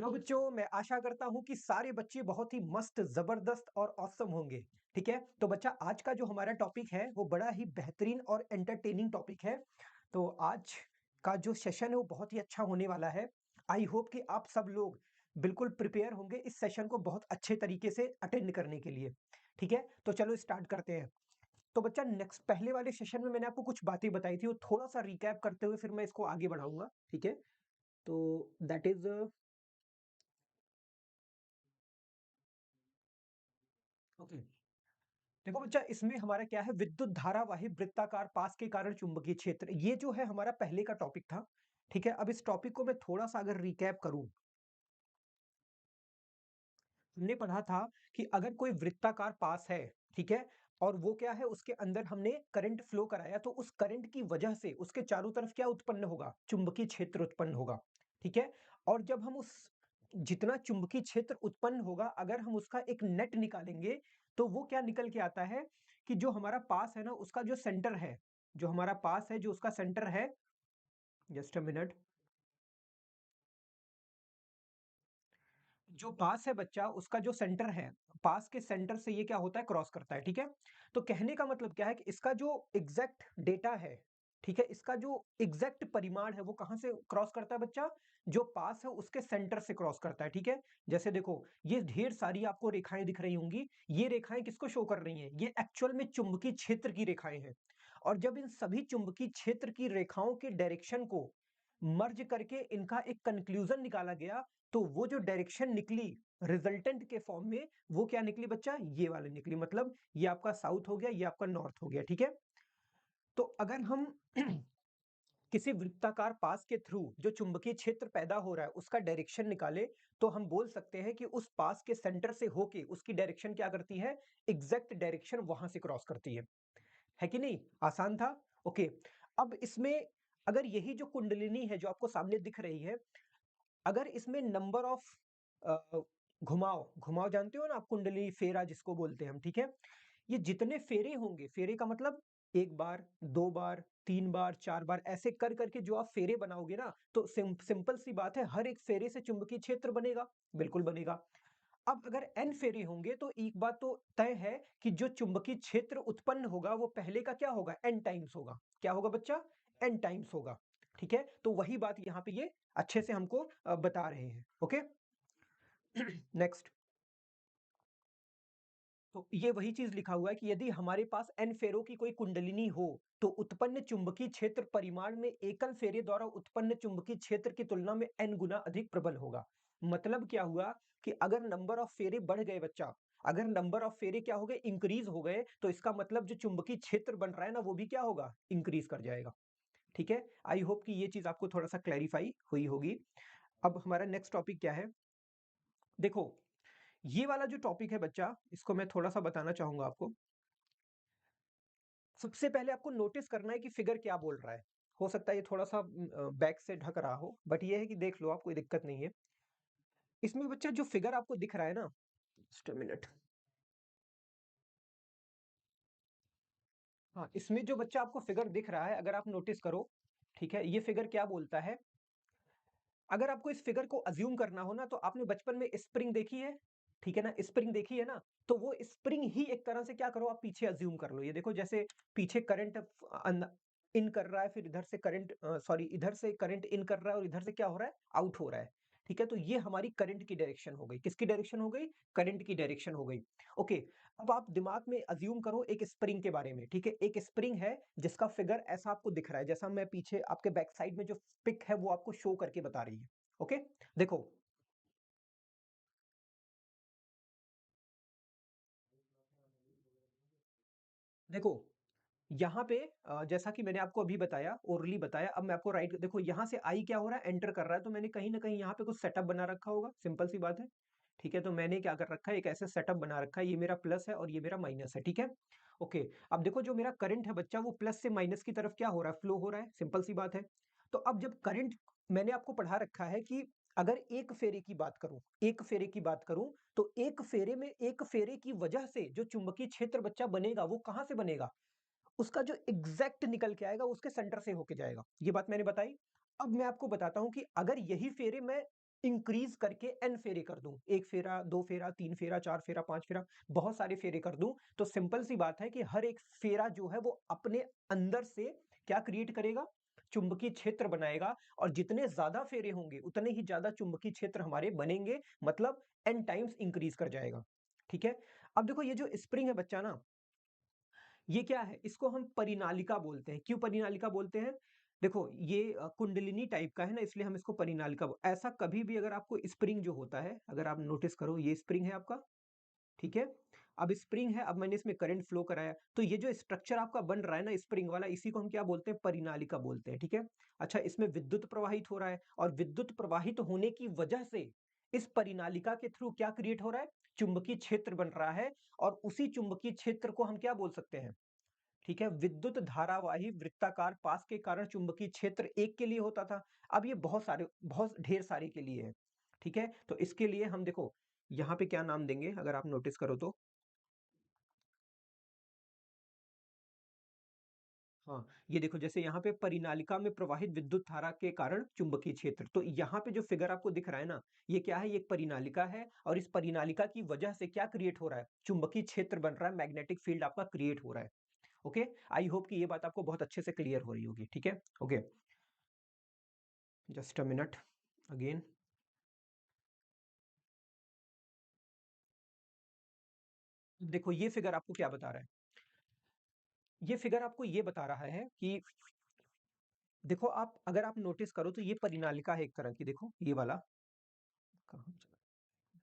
तो बच्चों मैं आशा करता हूँ कि सारे बच्चे बहुत ही मस्त, ज़बरदस्त और ऑसम होंगे, ठीक है? तो बच्चा आज का जो हमारा टॉपिक है वो बड़ा ही बेहतरीन और एंटरटेनिंग टॉपिक है। तो आज का जो सेशन है वो बहुत ही अच्छा होने वाला है। आई होप कि आप सब लोग बिल्कुल प्रिपेयर होंगे इस सेशन को बहुत अच्छे तरीके से अटेंड करने के लिए, ठीक है? तो चलो स्टार्ट करते हैं। तो बच्चा नेक्स्ट पहले वाले सेशन में मैंने आपको कुछ बातें बताई थी, वो थोड़ा-सा रिकैप करते हुए फिर मैं इसको आगे बढ़ाऊँगा, ठीक है? तो दैट इज़ ओके। देखो बच्चा इसमें हमारा क्या है विद्युत धारावाही वृत्ताकार पास के कारण चुंबकीय क्षेत्र ये जो है हमारा पहले का टॉपिक था। ठीक है, अब इस टॉपिक को मैं थोड़ा सा अगर रिकैप करूं, हमने पढ़ा था कि अगर कोई वृत्ताकार पास है, ठीक है, और वो क्या है उसके अंदर हमने करंट फ्लो कराया तो उस करंट की वजह से उसके चारों तरफ क्या उत्पन्न होगा, चुंबकीय क्षेत्र उत्पन्न होगा। ठीक है, और जब हम उस जितना चुंबकीय क्षेत्र उत्पन्न होगा अगर हम उसका एक नेट निकालेंगे तो वो क्या निकल के आता है कि जो हमारा पास है ना उसका जो सेंटर है, जो हमारा पास है जो उसका सेंटर है, जस्ट अ मिनट, जो पास है बच्चा उसका जो सेंटर है, पास के सेंटर से ये क्या होता है क्रॉस करता है, ठीक है? तो कहने का मतलब क्या है कि इसका जो एग्जैक्ट डेटा है, ठीक है? इसका जो एग्जैक्ट परिमाण है वो कहाँ से क्रॉस करता है बच्चा? जो पास है उसके सेंटर से क्रॉस करता है, ठीक है? जैसे देखो, ये ढेर सारी आपको रेखाएँ दिख रही होंगी, ये रेखाएँ किसको शो कर रही हैं? ये एक्चुअल में चुंबकीय क्षेत्र की रेखाएँ हैं। और जब इन सभी चुंबकीय क्षेत्र की रेखाओं के डायरेक्शन को मर्ज करके इनका एक कंक्लूजन निकाला गया, तो वो जो डायरेक्शन निकली रिजल्टेंट के फॉर्म में, वो क्या निकली बच्चा? ये वाली निकली। मतलब ये आपका साउथ हो गया, ये आपका नॉर्थ हो गया, ठीक है? तो अगर हम किसी वृत्ताकार पास के थ्रू जो चुंबकीय क्षेत्र पैदा हो रहा है उसका डायरेक्शन निकाले, तो हम बोल सकते हैं कि उस पास के सेंटर से होके उसकी डायरेक्शन क्या करती है? एग्जैक्ट डायरेक्शन वहां से क्रॉस करती है कि नहीं? आसान था। ओके, अब इसमें अगर यही जो कुंडलिनी है जो आपको सामने दिख रही है, अगर इसमें नंबर ऑफ घुमाव घुमाव जानते हो ना आप, कुंडली फेरा जिसको बोलते हैं हम, ठीक है? ये जितने फेरे होंगे, फेरे का मतलब एक बार, दो बार, तीन बार, चार बार, ऐसे कर करके जो आप फेरे बनाओगे ना, तो सिंपल सी बात है, हर एक फेरे से चुंबकीय क्षेत्र बनेगा, बिल्कुल बनेगा। अब अगर एन फेरे होंगे तो एक बात तो तय है कि जो चुंबकीय क्षेत्र उत्पन्न होगा वो पहले का क्या होगा? एन टाइम्स होगा। क्या होगा बच्चा? एन टाइम्स होगा। ठीक है, तो वही बात यहाँ पे ये अच्छे से हमको बता रहे हैं। Okay, next. तो ये वही चीज लिखा हुआ है कि यदि हमारे पास एन फेरों की कोई कुंडलिनी हो तो उत्पन्न चुंबकीय क्षेत्र परिमाण में एकल फेरे द्वारा उत्पन्न चुंबकीय क्षेत्र की तुलना में एन गुना अधिक प्रबल होगा। मतलब क्या हुआ कि अगर नंबर ऑफ फेरे बढ़ गए बच्चा, अगर नंबर ऑफ फेरे क्या हो गए? इंक्रीज हो गए, तो इसका मतलब जो चुंबकीय क्षेत्र बन रहा है ना वो भी क्या होगा? इंक्रीज कर जाएगा। ठीक है, आई होप कि ये चीज आपको थोड़ा सा क्लैरिफाई हुई होगी। अब हमारा नेक्स्ट टॉपिक क्या है? देखो, ये वाला जो टॉपिक है बच्चा, इसको मैं थोड़ा सा बताना चाहूंगा आपको। सबसे पहले आपको नोटिस करना है कि फिगर क्या बोल रहा है। हो सकता है ये थोड़ा सा बैक से ढक रहा हो, बट ये है कि देख लो आप, कोई दिक्कत नहीं है। इसमें बच्चा जो फिगर आपको दिख रहा है ना, जस्ट अ मिनट। हाँ, इसमें जो बच्चा आपको फिगर दिख रहा है अगर आप नोटिस करो, ठीक है, ये फिगर क्या बोलता है? अगर आपको इस फिगर को अज्यूम करना हो ना, तो आपने बचपन में स्प्रिंग देखी है, ठीक है ना? स्प्रिंग देखी है ना? तो वो स्प्रिंग ही एक तरह से क्या करो, आप पीछे अज्यूम कर लो। ये देखो जैसे पीछे करंट इन कर रहा है, फिर इधर से करंट सॉरी इधर से करंट इन कर रहा है और इधर से क्या हो रहा है? आउट हो रहा है। ठीक है, तो ये हमारी करंट की डायरेक्शन हो गई। किसकी डायरेक्शन हो गई? करंट की डायरेक्शन हो गई। ओके, अब आप दिमाग में अज्यूम करो एक स्प्रिंग के बारे में, ठीक है? एक स्प्रिंग है जिसका फिगर ऐसा आपको दिख रहा है, जैसा मैं पीछे आपके बैक साइड में जो पिक है वो आपको शो करके बता रही है। ओके, देखो, देखो यहाँ पे जैसा कि मैंने आपको अभी बताया, ओरली बताया, अब मैं आपको राइट देखो यहाँ से आई क्या हो रहा है? एंटर कर रहा है, तो मैंने कहीं ना कहीं यहाँ पे कुछ सेटअप बना रखा होगा, सिंपल सी बात है। ठीक है, तो मैंने क्या कर रखा है? एक ऐसे सेटअप बना रखा है, ये मेरा प्लस है और ये मेरा माइनस है, ठीक है? ओके, अब देखो जो मेरा करंट है बच्चा वो प्लस से माइनस की तरफ क्या हो रहा है? फ्लो हो रहा है, सिंपल सी बात है। तो अब जब करंट, मैंने आपको पढ़ा रखा है कि अगर एक फेरे की बात करूं, एक फेरे की बात करूं, तो एक फेरे में एक फेरे की वजह से जो चुंबकीय क्षेत्र बच्चा बनेगा वो कहां से बनेगा? उसका जो एग्जैक्ट निकल के आएगा उसके सेंटर से होके जाएगा। ये बात मैंने बताई। अब मैं आपको बताता हूं कि अगर यही फेरे मैं इंक्रीज करके एन फेरे कर दूं, 1 फेरा, 2 फेरा, 3 फेरा, 4 फेरा, 5 फेरा, बहुत सारे फेरे कर दूं, तो सिंपल सी बात है कि हर एक फेरा जो है वो अपने अंदर से क्या क्रिएट करेगा, चुंबकीय क्षेत्र बनाएगा, और जितने ज्यादा फेरे होंगे उतने ही ज्यादा चुंबकीय क्षेत्र हमारे बनेंगे, मतलब एन टाइम्स इंक्रीज कर जाएगा। ठीक है, अब देखो ये जो स्प्रिंग है बच्चा ना, ये क्या है, इसको हम परिनालिका बोलते हैं। क्यों परिनालिका बोलते हैं, देखो ये कुंडलिनी टाइप का है ना, इसलिए हम इसको परिनालिका ऐसा कभी भी अगर आपको स्प्रिंग जो होता है, अगर आप नोटिस करो ये स्प्रिंग है आपका, ठीक है, अब स्प्रिंग है, अब मैंने इसमें करंट फ्लो कराया, तो ये जो स्ट्रक्चर आपका बन रहा है ना स्प्रिंग वाला, इसी को हम क्या बोलते हैं, परिनालिका बोलते हैं। ठीक है, अच्छा, इसमें विद्युत प्रवाहित हो रहा है, और विद्युत प्रवाहित होने की वजह से इस परिनालिका के थ्रू क्या क्रिएट हो रहा है, चुंबकीय क्षेत्र बन रहा है, और उसी चुंबकीय क्षेत्र को हम क्या बोल सकते हैं, ठीक है, विद्युत धारावाही वृत्ताकार पास के कारण चुंबकीय क्षेत्र एक के लिए होता था, अब ये बहुत ढेर सारे के लिए है। ठीक है, तो इसके लिए हम देखो यहाँ पे क्या नाम देंगे, अगर आप नोटिस करो तो, हाँ, ये देखो जैसे यहाँ पे परिनालिका में प्रवाहित विद्युत धारा के कारण चुंबकीय क्षेत्र, तो यहाँ पे जो फिगर आपको दिख रहा है ना, ये क्या है, ये एक परिनालिका है, और इस परिनालिका की वजह से क्या क्रिएट हो रहा है, चुंबकीय क्षेत्र बन रहा है, मैग्नेटिक फील्ड आपका क्रिएट हो रहा है। ओके, आई होप कि ये बात आपको बहुत अच्छे से क्लियर हो रही होगी। ठीक है, okay, just a minute again. देखो ये फिगर आपको क्या बता रहा है, ये फिगर आपको ये बता रहा है कि देखो आप अगर आप नोटिस करो तो ये परिनालिका है एक तरह की, देखो ये वाला कहाँ चला?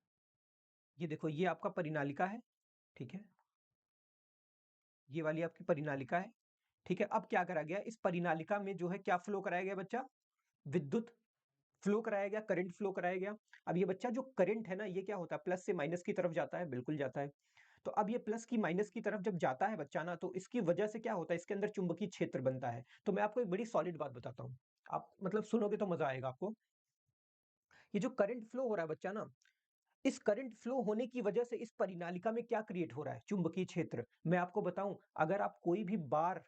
ये देखो ये आपका परिनालिका है, ठीक है, ये वाली आपकी परिनालिका है। ठीक है, अब क्या करा गया, इस परिनालिका में जो है क्या फ्लो कराया गया बच्चा, विद्युत फ्लो कराया गया, करंट फ्लो कराया गया। अब ये बच्चा जो करंट है ना, ये क्या होता है, प्लस से माइनस की तरफ जाता है, बिल्कुल जाता है। तो अब ये प्लस की माइनस की तरफ जब जाता है बच्चा ना, तो इसकी वजह से क्या होता है, इसके अंदर चुंबकीय क्षेत्र बनता है। तो मैं आपको एक बड़ी सॉलिड बात बताता हूँ, आप मतलब सुनोगे तो मजा आएगा आपको। ये जो करंट फ्लो हो रहा है बच्चा ना, इस करंट फ्लो होने की वजह से इस परिनालिका में क्या क्रिएट हो रहा है, चुंबकीय क्षेत्र। मैं आपको बताऊं, अगर आप कोई भी बार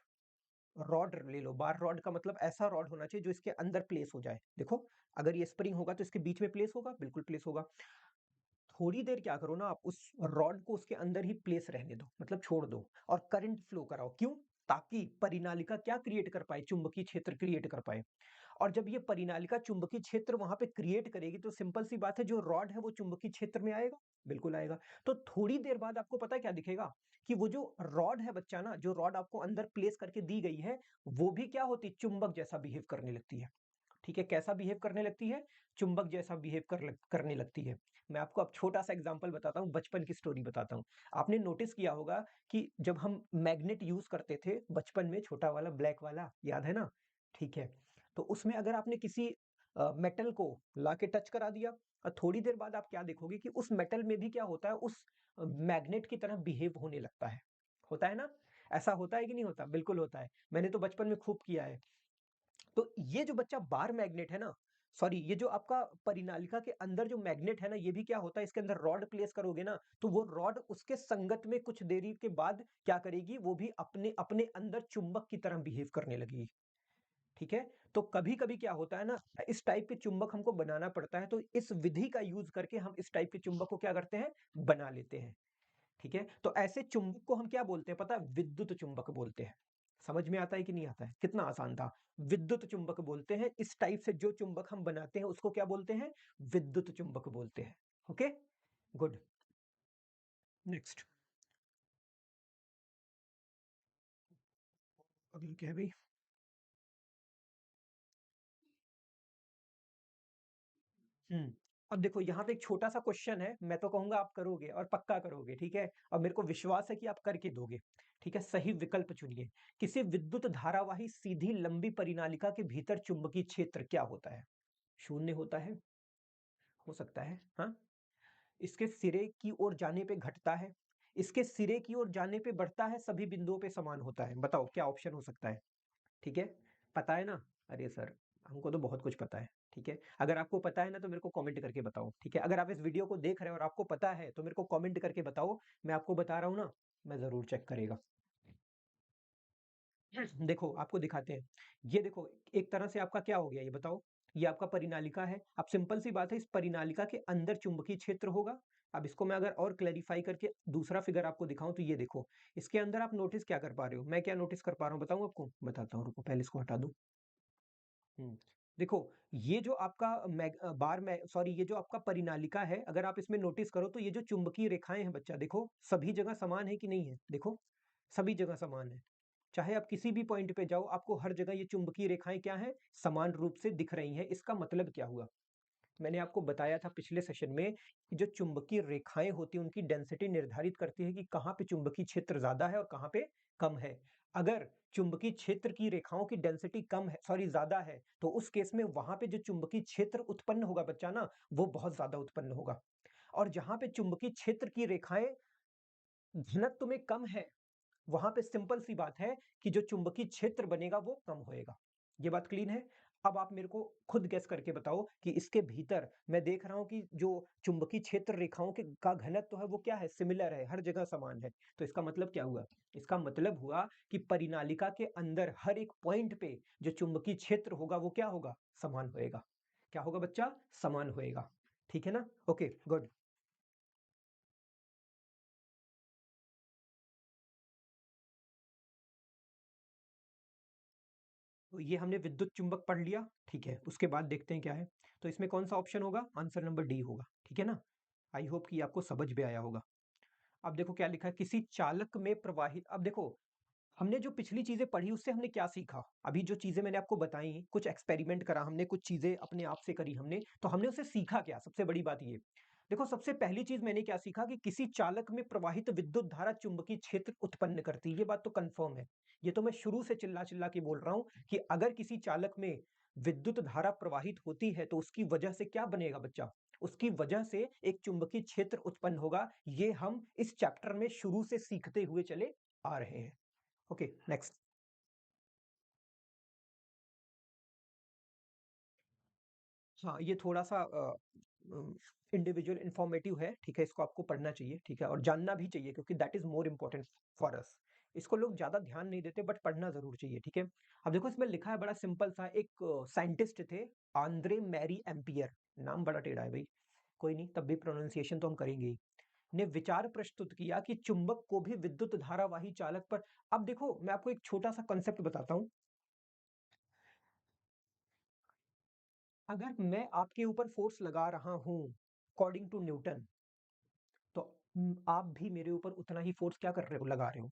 रॉड ले लो, बार रॉड का मतलब ऐसा रॉड होना चाहिए जो इसके अंदर प्लेस हो जाए। देखो अगर ये स्प्रिंग होगा तो इसके बीच में प्लेस होगा, बिल्कुल प्लेस होगा। थोड़ी देर क्या करो ना, आप उस रॉड को उसके अंदर ही प्लेस रहने दो, मतलब छोड़ दो, और करंट फ्लो कराओ। क्यों, ताकि परिनालिका क्या क्रिएट कर पाए, चुंबकीय क्षेत्र क्रिएट कर पाए। और जब ये परिनालिका चुंबकीय क्षेत्र वहां पे क्रिएट करेगी, तो सिंपल सी बात है, जो रॉड है वो चुंबकीय क्षेत्र में आएगा, बिल्कुल आएगा। तो थोड़ी देर बाद आपको पता है क्या दिखेगा, कि वो जो रॉड है बच्चा ना, जो रॉड आपको अंदर प्लेस करके दी गई है, वो भी क्या होती है, चुंबक जैसा बिहेव करने लगती है। ठीक है, कैसा बिहेव करने लगती है, चुंबक जैसा बिहेव करने लगती है। मैं आपको अब छोटा सा एग्जांपल बताता हूँ, बचपन की स्टोरी बताता हूँ। आपने नोटिस किया होगा कि जब हम मैग्नेट यूज करते थे बचपन में, छोटा वाला ब्लैक वाला, याद है ना, ठीक है, तो उसमें अगर आपने किसी मेटल को लाके टच करा दिया, और थोड़ी देर बाद आप क्या देखोगे कि उस मेटल में भी क्या होता है, उस मैग्नेट की तरह बिहेव होने लगता है। होता है ना, ऐसा होता है कि नहीं होता, बिल्कुल होता है, मैंने तो बचपन में खूब किया है। तो ये जो बच्चा बार मैग्नेट है ना, सॉरी, ये जो आपका परिनालिका के अंदर जो मैग्नेट है ना, ये भी क्या होता है, इसके अंदर रॉड प्लेस करोगे ना, तो वो रॉड उसके संगत में कुछ देरी के बाद क्या करेगी, वो भी अपने अपने अंदर चुंबक की तरह बिहेव करने लगेगी। ठीक है, तो कभी कभी क्या होता है ना, इस टाइप के चुंबक हमको बनाना पड़ता है, तो इस विधि का यूज करके हम इस टाइप के चुंबक को क्या करते हैं, बना लेते हैं। ठीक है, तो ऐसे चुंबक को हम क्या बोलते हैं पता है, विद्युत चुंबक बोलते हैं। समझ में आता है कि नहीं आता है, कितना आसान था, विद्युत चुंबक बोलते हैं, इस टाइप से जो चुंबक हम बनाते हैं उसको क्या बोलते हैं, विद्युत चुंबक बोलते हैं। ओके, गुड, नेक्स्ट, अगली क्या है भाई, अब देखो यहाँ पे एक छोटा सा क्वेश्चन है, मैं तो कहूंगा आप करोगे और पक्का करोगे, ठीक है, और मेरे को विश्वास है कि आप करके दोगे। ठीक है, सही विकल्प चुनिए, किसी विद्युत धारावाही सीधी लंबी परिनालिका के भीतर चुंबकीय क्षेत्र क्या होता है, शून्य होता है, हो सकता है, हाँ, इसके सिरे की ओर जाने पे घटता है, इसके सिरे की ओर जाने पे बढ़ता है, सभी बिंदुओं पे समान होता है, बताओ क्या ऑप्शन हो सकता है। ठीक है, पता है ना, अरे सर हमको तो बहुत कुछ पता है। ठीक है, अगर आपको पता है ना तो मेरे को कमेंट करके बताओ। ठीक है, अगर आप इस वीडियो को देख रहे हो और आपको पता है तो मेरे को कमेंट करके बताओ, मैं आपको बता रहा हूँ ना, मैं जरूर चेक करेगा। देखो आपको दिखाते हैं, ये देखो एक तरह से आपका क्या हो गया, ये बताओ, ये आपका परिनालिका है। अब सिंपल सी बात है, इस परिनालिका के अंदर चुंबकीय क्षेत्र होगा। अब इसको मैं अगर और क्लैरिफाई करके दूसरा फिगर आपको दिखाऊं तो ये देखो, इसके अंदर आप नोटिस क्या कर पा रहे हो, मैं क्या नोटिस कर पा रहा हूं बताऊं आपको, बताता हूं, रुको पहले इसको हटा दूं। देखो, ये जो आपका सॉरी, ये जो आपका परिनालिका है, अगर आप इसमें नोटिस करो तो ये जो चुंबकीय रेखाएं हैं बच्चा, देखो सभी जगह समान है कि नहीं है, देखो सभी जगह समान है। चाहे आप किसी भी पॉइंट पे जाओ, आपको हर जगह ये चुंबकीय रेखाएं क्या है, समान रूप से दिख रही हैं। इसका मतलब क्या हुआ, मैंने आपको बताया था पिछले सेशन में कि जो चुंबकीय रेखाएं होती हैं उनकी डेंसिटी निर्धारित करती है कि कहाँ पे चुंबकीय क्षेत्र ज्यादा है और कहाँ पे कम है। अगर चुंबकीय क्षेत्र की रेखाओं की डेंसिटी कम है, सॉरी ज्यादा है, तो उस केस में वहां पे जो चुंबकीय क्षेत्र उत्पन्न होगा बच्चा ना, वो बहुत ज्यादा उत्पन्न होगा। और जहां पे चुंबकीय क्षेत्र की रेखाएं घनत्व में कम है, वहां पे सिंपल सी बात है कि जो चुंबकीय क्षेत्र बनेगा वो कम होएगा। ये बात क्लीन है। अब आप मेरे को खुद गेस करके बताओ कि इसके भीतर मैं देख रहा हूं कि जो चुंबकीय क्षेत्र रेखाओं के का घनत्व है वो क्या है, सिमिलर है, हर जगह समान है। तो इसका मतलब क्या हुआ, इसका मतलब हुआ कि परिनालिका के अंदर हर एक पॉइंट पे जो चुंबकीय क्षेत्र होगा वो क्या होगा, समान होएगा। क्या होगा बच्चा, समान होएगा। ठीक है ना, ओके गुड। तो ये हमने विद्युत चुंबक पढ़ लिया, ठीक है। उसके बाद देखते हैं क्या है। तो इसमें कौन सा ऑप्शन होगा, आंसर नंबर डी होगा, ठीक है ना। आई होप कि आपको समझ भी आया होगा। अब देखो क्या लिखा है, किसी चालक में प्रवाहित, अब देखो हमने जो पिछली चीजें पढ़ी उससे हमने क्या सीखा, अभी जो चीजें मैंने आपको बताई, कुछ एक्सपेरिमेंट करा हमने, कुछ चीजें अपने आप से करी हमने, तो हमने उससे सीखा क्या, सबसे बड़ी बात ये देखो, सबसे पहली चीज मैंने क्या सीखा कि किसी चालक में प्रवाहित विद्युत धारा चुंबकीय क्षेत्र उत्पन्न करती है। ये बात तो कंफर्म है। ये तो मैं शुरू से चिल्ला चिल्ला के बोल रहा हूं कि अगर किसी चालक में विद्युत धारा प्रवाहित होती है तो उसकी वजह से क्या बनेगा बच्चा, उसकी वजह से एक चुंबकीय क्षेत्र उत्पन्न होगा। ये हम इस चैप्टर में शुरू से सीखते हुए चले आ रहे हैं। Okay next. हाँ, ये थोड़ा सा इंडिविजुअल इंफॉर्मेटिव है, ठीक है, इसको आपको पढ़ना चाहिए, ठीक है, और जानना भी चाहिए क्योंकि that is more important for us. इसको लोग ज्यादा ध्यान नहीं देते बट पढ़ना जरूर चाहिए, ठीक है। अब देखो इसमें लिखा है बड़ा सिंपल सा, एक साइंटिस्ट थे, आंद्रे मैरी एम्पियर, नाम बड़ा टेढ़ा है भाई, कोई नहीं, तब भी प्रोनाउंसिएशन तो हम करेंगे ही, ने विचार प्रस्तुत किया कि चुंबक को भी विद्युत धारावाही चालक पर। अब देखो मैं आपको एक छोटा सा कंसेप्ट बताता हूं, अगर मैं आपके ऊपर फोर्स लगा रहा हूं अकॉर्डिंग टू न्यूटन, तो आप भी मेरे ऊपर उतना ही फोर्स क्या कर रहे हो, लगा रहे हो।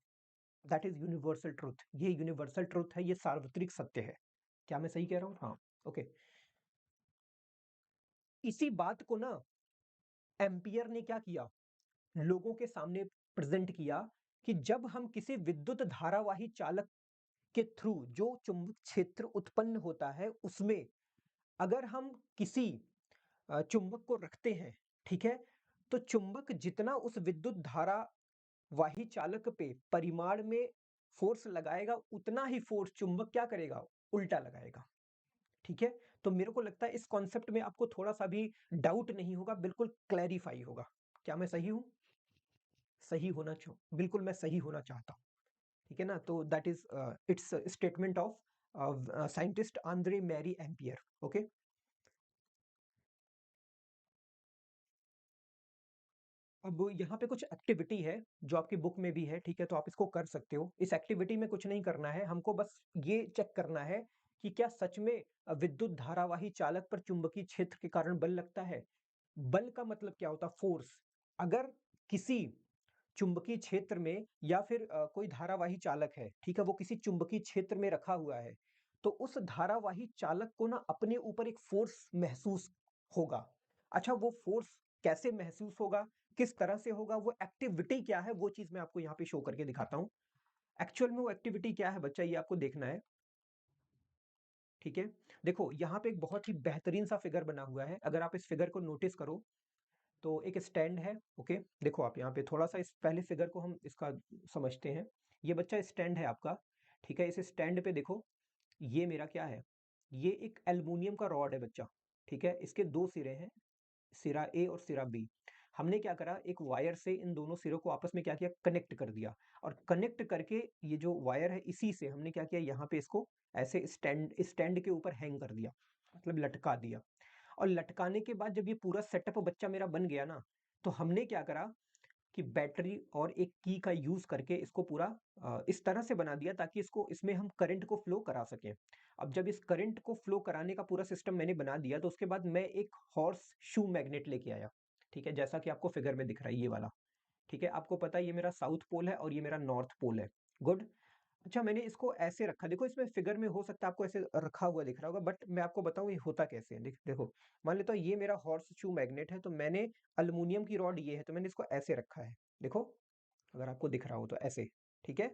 दैट इज यूनिवर्सल ट्रुथ, ये यूनिवर्सल ट्रुथ है, ये सार्वत्रिक सत्य है। क्या मैं सही कह रहा हूं, हाँ ओके। इसी बात को ना एम्पियर ने क्या किया, लोगों के सामने प्रेजेंट किया कि जब हम किसी विद्युत धारावाही चालक के थ्रू जो चुंबक क्षेत्र उत्पन्न होता है उसमें अगर हम किसी चुंबक को रखते हैं, ठीक है, तो चुंबक जितना उस विद्युत धारा वाही चालक पे परिमाण में फोर्स लगाएगा उतना ही फोर्स चुंबक क्या करेगा, उल्टा लगाएगा। ठीक है, तो मेरे को लगता है इस कॉन्सेप्ट में आपको थोड़ा सा भी डाउट नहीं होगा, बिल्कुल क्लैरिफाई होगा। क्या मैं सही हूं, सही होना चाहूँ, बिल्कुल मैं सही होना चाहता हूँ, ठीक है ना। तो that is it's statement of scientist Andre Marie ampere, okay. अब यहाँ पे कुछ एक्टिविटी है जो आपकी बुक में भी है, ठीक है, तो आप इसको कर सकते हो। इस एक्टिविटी में कुछ नहीं करना है हमको, बस ये चेक करना है कि क्या सच में विद्युत धारावाही चालक पर चुंबकीय क्षेत्र के कारण बल लगता है। बल का मतलब क्या होता है, फोर्स। अगर किसी चुंबकीय क्षेत्र में या फिर कोई धारावाही चालक है, ठीक है, वो किसी चुंबकीय क्षेत्र में रखा हुआ है, तो उस धारावाही चालक को ना अपने ऊपर एक फोर्स महसूस होगा। अच्छा, वो फोर्स कैसे महसूस होगा, किस तरह से होगा, वो एक्टिविटी क्या है, वो चीज मैं आपको यहाँ पे शो करके दिखाता हूँ। एक्चुअल में वो एक्टिविटी क्या है बच्चा, ये आपको देखना है, ठीक है। देखो यहाँ पे एक बहुत ही बेहतरीन सा फिगर बना हुआ है, अगर आप इस फिगर को नोटिस करो तो एक स्टैंड है, ओके। देखो आप यहाँ पे थोड़ा सा इस पहले फिगर को हम इसका समझते हैं। ये बच्चा स्टैंड है आपका, ठीक है। इस स्टैंड पे देखो, ये मेरा क्या है, ये एक एल्युमिनियम का रॉड है बच्चा, ठीक है। इसके दो सिरे हैं, सिरा ए और सिरा बी। हमने क्या करा, एक वायर से इन दोनों सिरों को आपस में क्या किया, कनेक्ट कर दिया। और कनेक्ट करके ये जो वायर है इसी से हमने क्या किया, यहाँ पे इसको ऐसे स्टैंड स्टैंड के ऊपर हैंग कर दिया। मतलब लटका दिया। और लटकाने के बाद जब ये पूरा सेटअप बच्चा मेरा बन गया ना, तो हमने क्या करा कि बैटरी और एक की का यूज करके इसको पूरा इस तरह से बना दिया ताकि इसको इसमें हम करंट को फ्लो करा सकें। अब जब इस करंट को फ्लो कराने का पूरा सिस्टम मैंने बना दिया, तो उसके बाद मैं एक हॉर्स शू मैग्नेट लेके आया। ठीक है, जैसा कि आपको फिगर में दिख रहा है ये वाला। ठीक है, आपको पता है ये मेरा साउथ पोल है और ये मेरा नॉर्थ पोल है। गुड। अच्छा, मैंने इसको ऐसे रखा, देखो इसमें फिगर में हो सकता है आपको ऐसे रखा हुआ दिख रहा होगा, बट मैं आपको बताऊं ये होता कैसे है। देखो, मान लेता हूं ये मेरा हॉर्स शू मैग्नेट है, तो मैंने अल्युमिनियम की रॉड ये है, तो मैंने इसको ऐसे रखा है। देखो, अगर आपको दिख रहा हो तो ऐसे। ठीक है,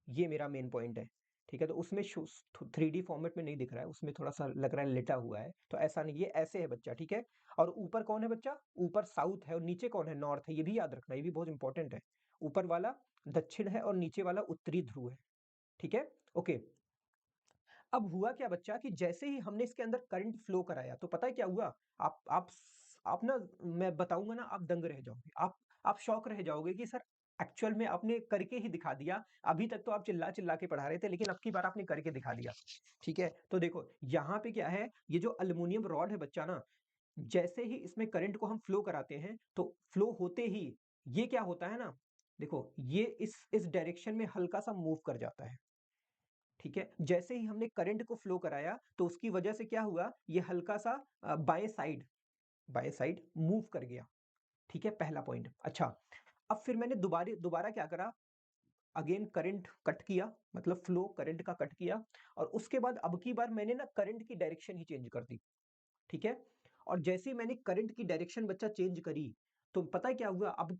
ये मेरा मेन पॉइंट है। ठीक है, तो उसमें 3D फॉर्मेट में नहीं दिख रहा है, उसमें थोड़ा सा लग रहा है लेटा हुआ है, तो ऐसा नहीं, ये ऐसे है बच्चा। ठीक है, और ऊपर कौन है बच्चा? ऊपर साउथ है और नीचे कौन है? नॉर्थ है। ये भी याद रखना, ये भी बहुत इंपॉर्टेंट है। ऊपर वाला दक्षिण है और नीचे वाला उत्तरी ध्रुव है। ठीक है, ओके। अब हुआ क्या बच्चा कि जैसे ही हमने इसके अंदर करंट फ्लो कराया, तो पता है क्या हुआ? आप ना, मैं बताऊंगा ना, आप दंग रह जाओगे, आप शॉक रह जाओगे कि सर एक्चुअल में आपने करके ही दिखा दिया। अभी तक तो आप चिल्ला चिल्ला के पढ़ा रहे थे, लेकिन अब की बार आपने करके दिखा दिया। ठीक है, तो देखो यहाँ पे क्या है, ये जो अल्युमिनियम रॉड है बच्चा ना, जैसे ही इसमें करंट को हम फ्लो कराते हैं, तो फ्लो होते ही ये क्या होता है ना, देखो ये इस डायरेक्शन में हल्का सा मूव कर जाता है। ठीक है, जैसे ही हमने करंट को फ्लो कराया, तो उसकी वजह से क्या हुआ, ये हल्का सा बाय साइड मूव कर गया। ठीक है, पहला पॉइंट। अच्छा, अब फिर मैंने दोबारा दोबारा क्या करा, अगेन करंट कट किया, मतलब फ्लो करंट का कट किया, और उसके बाद अब की बार मैंने ना करंट की डायरेक्शन ही चेंज कर दी। ठीक है, और जैसे ही मैंने करंट की डायरेक्शन बच्चा चेंज करी, तो पता है क्या हुआ, अब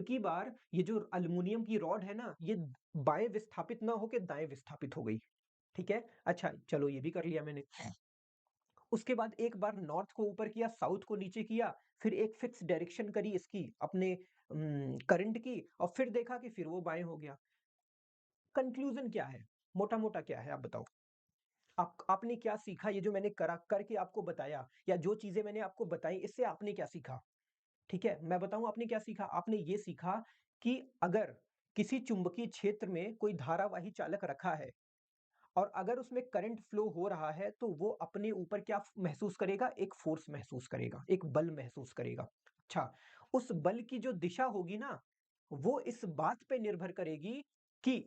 की बार ये जो अल्युमिनियम की रॉड है ना, ये बाएं विस्थापित ना होके दाएं विस्थापित हो गई। ठीक है, अच्छा चलो ये भी कर लिया मैंने। उसके बाद एक बार नॉर्थ को ऊपर किया, साउथ को नीचे किया, फिर एक फिक्स डायरेक्शन करी इसकी अपने करंट की, और फिर देखा कि फिर वो बाएं हो गया। कंक्लूजन क्या है, मोटा मोटा क्या है, आप बताओ। आपने क्या सीखा, ये जो मैंने करा करके आपको बताया, या जो चीजें मैंने आपको बताई, इससे आपने क्या सीखा? ठीक है, मैं बताऊं आपने क्या सीखा। आपने ये सीखा कि अगर किसी चुंबकीय क्षेत्र में कोई धारावाही चालक रखा है, और अगर उसमें करंट फ्लो हो रहा है, तो वो अपने ऊपर क्या महसूस करेगा? एक फोर्स महसूस करेगा, एक बल महसूस करेगा। अच्छा, उस बल की जो दिशा होगी ना, वो इस बात पे निर्भर करेगी कि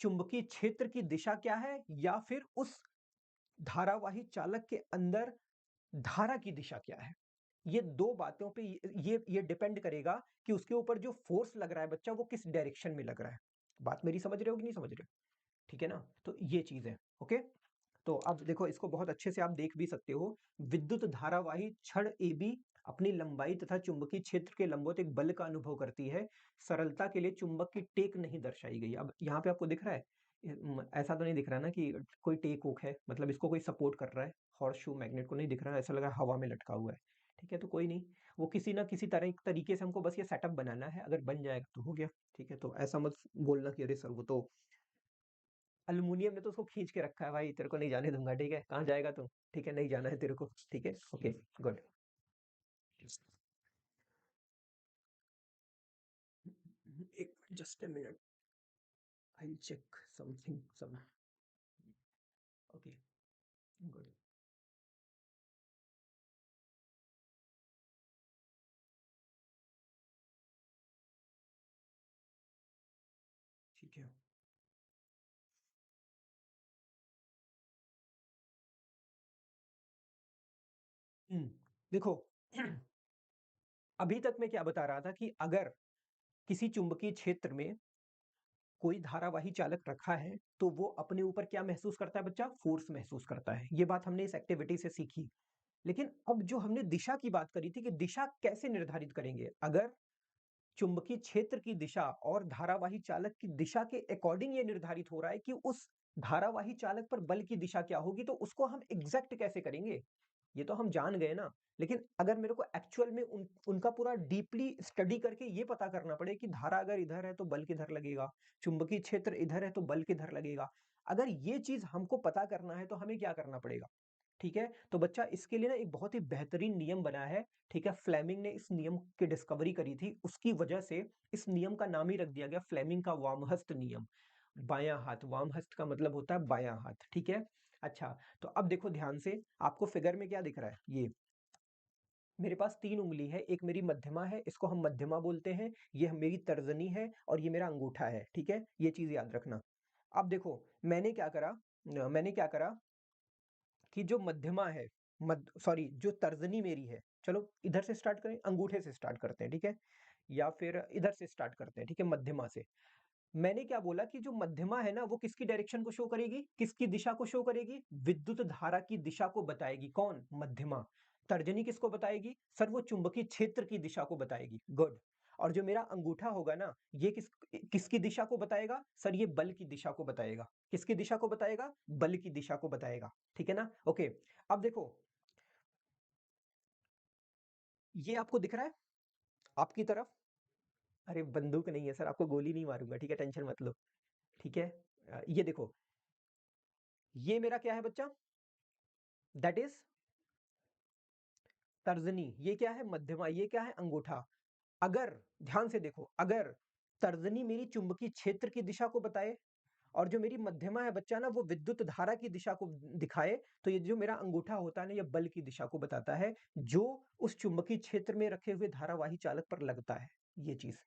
चुंबकीय क्षेत्र की दिशा क्या है, या फिर उस धारावाही चालक के अंदर धारा की दिशा क्या है। ये दो बातों पे ये डिपेंड करेगा कि उसके ऊपर जो फोर्स लग रहा है बच्चा, वो किस डायरेक्शन में लग रहा है। बात मेरी समझ रहे हो कि नहीं समझ रहे हो? ठीक है ना, तो ये चीज है। ओके, तो अब देखो, इसको बहुत अच्छे से आप देख भी सकते हो। विद्युत धारावाही छड़ AB अपनी लंबाई तथा चुंबकीय क्षेत्र के लंबवत एक बल का अनुभव करती है। सरलता के लिए चुंबक की टेक नहीं दर्शाई गई। अब यहाँ पे आपको दिख रहा है, ऐसा तो नहीं दिख रहा ना कि कोई टेक वोक है, मतलब इसको कोई सपोर्ट कर रहा है। हॉर्स शू मैग्नेट को नहीं दिख रहा है, ऐसा लग रहा है हवा में लटका हुआ है। ठीक है, तो कोई नहीं, वो किसी ना किसी तरह तरीके से हमको बस ये सेटअप बनाना है, अगर बन जाएगा तो हो गया। ठीक है, तो ऐसा मत बोलना कि अरे सर वो तो अल्युमिनियम ने तो उसको खींच के रखा है, भाई तेरे को नहीं जाने दूंगा। ठीक है, कहाँ जाएगा तू? ठीक है, नहीं जाना है तेरे को। ठीक है, ओके, गुड। एक just a minute, I check something some. Okay, good. ठीक है। हम्म, देखो, अभी तक मैं क्या बता रहा था कि अगर किसी चुंबकीय क्षेत्र में कोई धारावाही चालक रखा है, तो वो अपने ऊपर क्या महसूस करता है बच्चा? फोर्स महसूस करता है। ये बात हमने इस एक्टिविटी से सीखी। लेकिन अब जो हमने दिशा की बात करी थी कि दिशा कैसे निर्धारित करेंगे, अगर चुंबकीय क्षेत्र की दिशा और धारावाही चालक की दिशा के अकॉर्डिंग ये निर्धारित हो रहा है कि उस धारावाही चालक पर बल की दिशा क्या होगी, तो उसको हम एग्जैक्ट कैसे करेंगे? ये तो हम जान गए ना, लेकिन अगर मेरे को एक्चुअल में उनका पूरा डीपली स्टडी करके ये पता करना पड़े कि धारा अगर इधर है तो बल किधर लगेगा, चुंबकीय क्षेत्र इधर है तो बल किधर लगेगा, अगर ये चीज हमको पता करना है, तो हमें क्या करना पड़ेगा? ठीक है, तो बच्चा इसके लिए ना एक बहुत ही बेहतरीन नियम बना है। ठीक है, फ्लेमिंग ने इस नियम की डिस्कवरी करी थी, उसकी वजह से इस नियम का नाम ही रख दिया गया फ्लेमिंग का वामहस्त नियम। बायां हाथ, वामहस्त का मतलब होता है बायां हाथ। ठीक है, अच्छा, तो अब देखो ध्यान से, आपको फिगर में क्या दिख रहा है? ये मेरे पास 3 उँगली है, एक मेरी मध्यमा है, इसको हम मध्यमा बोलते हैं, ये मेरी तर्जनी है और ये मेरा अंगूठा है, ठीक है? ये चीज़ याद रखना। अब देखो, मैंने क्या करा कि जो मध्यमा है, सॉरी जो तर्जनी मेरी है, चलो इधर से स्टार्ट करें, अंगूठे से स्टार्ट करते हैं, ठीक है? या फिर इधर से स्टार्ट करते हैं, ठीक है? मध्यमा से। मैंने क्या बोला कि जो मध्यमा है ना, वो किसकी डायरेक्शन को शो करेगी? किसकी दिशा को शो करेगी? विद्युत धारा की दिशा को बताएगी। कौन? मध्यमा। तर्जनी किसको बताएगी? सर वो चुंबकीय क्षेत्र की दिशा को बताएगी। गुड। और जो मेरा अंगूठा होगा ना, ये किसकी दिशा को बताएगा? सर ये बल की दिशा को बताएगा। किसकी दिशा को बताएगा? बल की दिशा को बताएगा। ठीक है ना? ओके। अब देखो, ये आपको दिख रहा है आपकी तरफ? अरे बंदूक नहीं है सर, आपको गोली नहीं मारूंगा, ठीक है? टेंशन मत लो, ठीक है? ये देखो, ये मेरा क्या है बच्चा? दैट इज तर्जनी। ये क्या है? मध्यमा। ये क्या है? अंगूठा। अगर ध्यान से देखो, अगर तर्जनी मेरी चुंबकीय क्षेत्र की दिशा को बताए और जो मेरी मध्यमा है बच्चा ना, वो विद्युत धारा की दिशा को दिखाए, तो ये जो मेरा अंगूठा होता है ना, ये बल की दिशा को बताता है, जो उस चुंबकीय क्षेत्र में रखे हुए धारावाही चालक पर लगता है, ये चीज।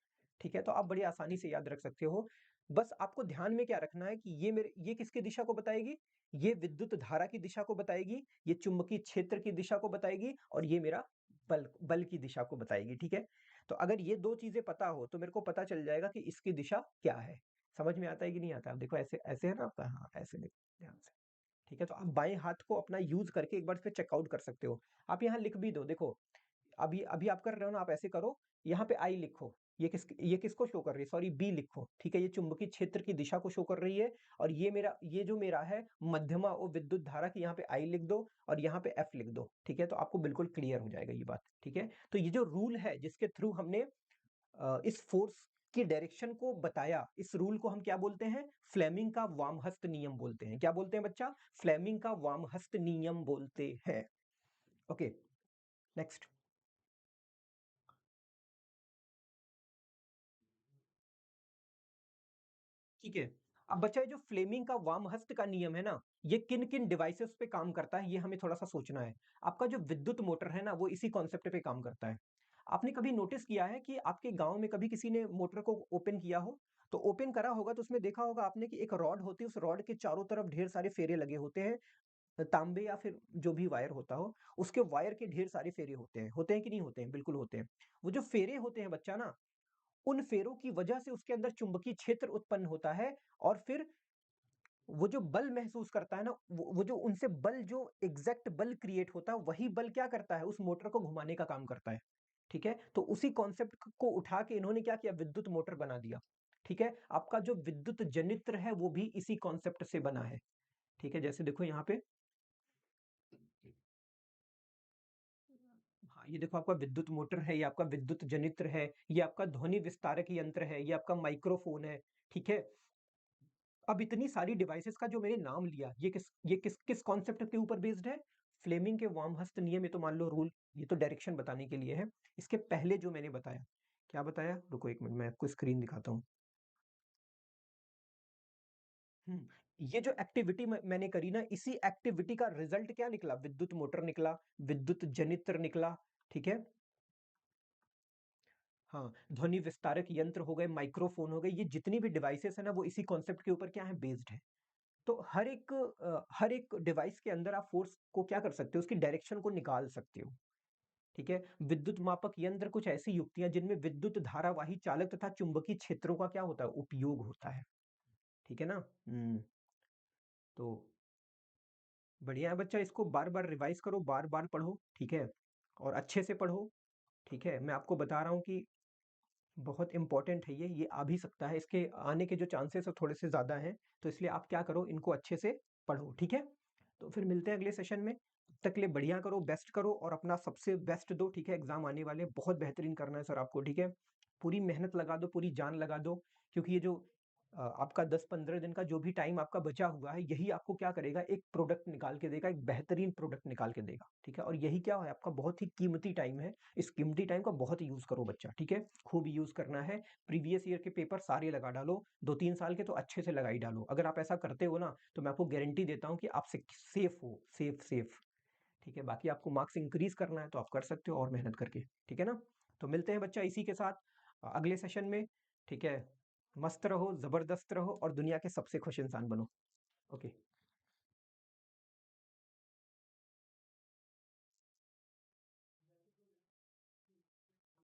ठीक है, तो आप बड़ी आसानी से याद रख सकते हो। बस आपको ध्यान में क्या रखना है कि ये किसकी दिशा को बताएगी? ये विद्युत धारा की दिशा को बताएगी, ये चुंबकीय क्षेत्र की दिशा को बताएगी, और ये मेरा बल बल की दिशा को बताएगी। ठीक है, तो अगर ये दो चीजें पता हो तो मेरे को पता चल जाएगा कि इसकी दिशा क्या है। समझ में आता है कि नहीं आता? अब देखो, ऐसे ऐसे है ना आपका, हाँ ऐसे देखो ध्यान से। ठीक है, तो आप बाएं हाथ को अपना यूज करके एक बार फिर चेकआउट कर सकते हो। आप यहाँ लिख भी दो, देखो अभी अभी आप कर रहे हो ना, आप ऐसे करो, यहाँ पे आई लिखो, ये किसको शो कर रही है? सॉरी, बी लिखो। ठीक है, ये चुंबकीय क्षेत्र की दिशा को शो कर रही है, और ये जो मेरा है मध्यमा और विद्युत धारा की, यहाँ पे आई लिख दो और यहाँ पे एफ लिख दो। ठीक है, तो आपको बिल्कुल क्लियर हो जाएगा ये बात। ठीक है, तो ये जो रूल है जिसके थ्रू हमने इस फोर्स की डायरेक्शन को बताया, इस रूल को हम क्या बोलते हैं? फ्लेमिंग का वामहस्त नियम बोलते हैं। क्या बोलते हैं बच्चा? फ्लेमिंग का वामहस्त नियम बोलते हैं। Okay, next. ठीक है, अब बच्चा ये जो फ्लेमिंग का वामहस्त का नियम है ना, ये किन किन डिवाइसेस पे काम करता है, ये हमें थोड़ा सा सोचना है। आपका जो विद्युत मोटर है ना, वो इसी कॉन्सेप्ट पे काम करता है। आपने कभी नोटिस किया है कि आपके गांव में कभी किसी ने मोटर को ओपन किया हो? तो ओपन करा होगा तो उसमें देखा होगा आपने कि एक रॉड होती है, उस रॉड के चारों तरफ ढेर सारे फेरे लगे होते हैं, तांबे या फिर जो भी वायर होता हो, उसके वायर के ढेर सारे फेरे होते हैं कि नहीं होते हैं? बिल्कुल होते हैं। वो जो फेरे होते हैं बच्चा ना, उन फेरों की वजह से उसके अंदर चुंबकीय क्षेत्र उत्पन्न होता है, और फिर वो जो बल महसूस करता है ना, वो जो उनसे बल, जो एग्जैक्ट बल क्रिएट होता है, वही बल क्या करता है? उस मोटर को घुमाने का काम करता है। ठीक है, तो उसी कॉन्सेप्ट को उठा के इन्होंने क्या किया? विद्युत मोटर बना दिया। ठीक है, आपका जो विद्युत जनित्र है वो भी इसी कॉन्सेप्ट से बना है। ठीक है, जैसे देखो यहाँ पे, हाँ ये देखो, आपका विद्युत मोटर है, ये आपका विद्युत जनित्र है, ये आपका ध्वनि विस्तारक यंत्र है, ये आपका माइक्रोफोन है। ठीक है, अब इतनी सारी डिवाइसेस का जो मैंने नाम लिया, ये किस किस कॉन्सेप्ट के ऊपर बेस्ड है? फ्लेमिंग के वामहस्त नियम। ये तो मान लो रूल, ये तो डायरेक्शन बताने के लिए है। इसके पहले जो मैंने बताया, क्या बताया? रुको एक मिनट, मैं आपको स्क्रीन दिखाता हूँ। ये जो एक्टिविटी मैंने करी ना, इसी एक्टिविटी का रिजल्ट क्या निकला? विद्युत मोटर निकला, विद्युत जनित्र निकला। ठीक है, हाँ, ध्वनि विस्तारक यंत्र हो गए, माइक्रोफोन हो गए, ये जितनी भी डिवाइसेस है ना, वो इसी कॉन्सेप्ट के ऊपर क्या है? बेस्ड है। तो हर एक डिवाइस के अंदर आप फोर्स को क्या कर सकते हो? उसकी डायरेक्शन को निकाल सकते हो। ठीक है, विद्युत मापक यंत्र कुछ ऐसी युक्तियां जिनमें विद्युत धारावाही चालक तथा चुंबकीय क्षेत्रों का क्या होता है? उपयोग होता है। ठीक है ना? तो बढ़िया है बच्चा, इसको बार बार रिवाइज करो, बार बार पढ़ो। ठीक है, और अच्छे से पढ़ो। ठीक है, मैं आपको बता रहा हूँ कि बहुत इंपॉर्टेंट है ये आ भी सकता है, इसके आने के जो चांसेस है थोड़े से ज़्यादा हैं। तो इसलिए आप क्या करो, इनको अच्छे से पढ़ो। ठीक है, तो फिर मिलते हैं अगले सेशन में। तब तक के लिए बढ़िया करो, बेस्ट करो और अपना सबसे बेस्ट दो। ठीक है, एग्जाम आने वाले हैं, बहुत बेहतरीन करना है सर आपको। ठीक है, पूरी मेहनत लगा दो, पूरी जान लगा दो, क्योंकि ये जो आपका 10-15 दिन का जो भी टाइम आपका बचा हुआ है, यही आपको क्या करेगा, एक प्रोडक्ट निकाल के देगा, एक बेहतरीन प्रोडक्ट निकाल के देगा, ठीक है? और यही क्या है, आपका बहुत ही कीमती टाइम है। इस कीमती टाइम का बहुत यूज़ करो बच्चा, ठीक है? खूब यूज़ करना है। प्रीवियस ईयर के पेपर सारे लगा डालो, 2-3 साल के तो अच्छे से लगा ही डालो। अगर आप ऐसा करते हो ना, तो मैं आपको गारंटी देता हूँ कि आप सेफ हो, सेफ, ठीक है? बाकी आपको मार्क्स इंक्रीज़ करना है, तो आप कर सकते हो और मेहनत करके, ठीक है ना? तो मिलते हैं बच्चा इसी के साथ अगले सेशन में, ठीक है? मस्त रहो, ज़बरदस्त रहो और दुनिया के सबसे खुश इंसान बनो। ओके।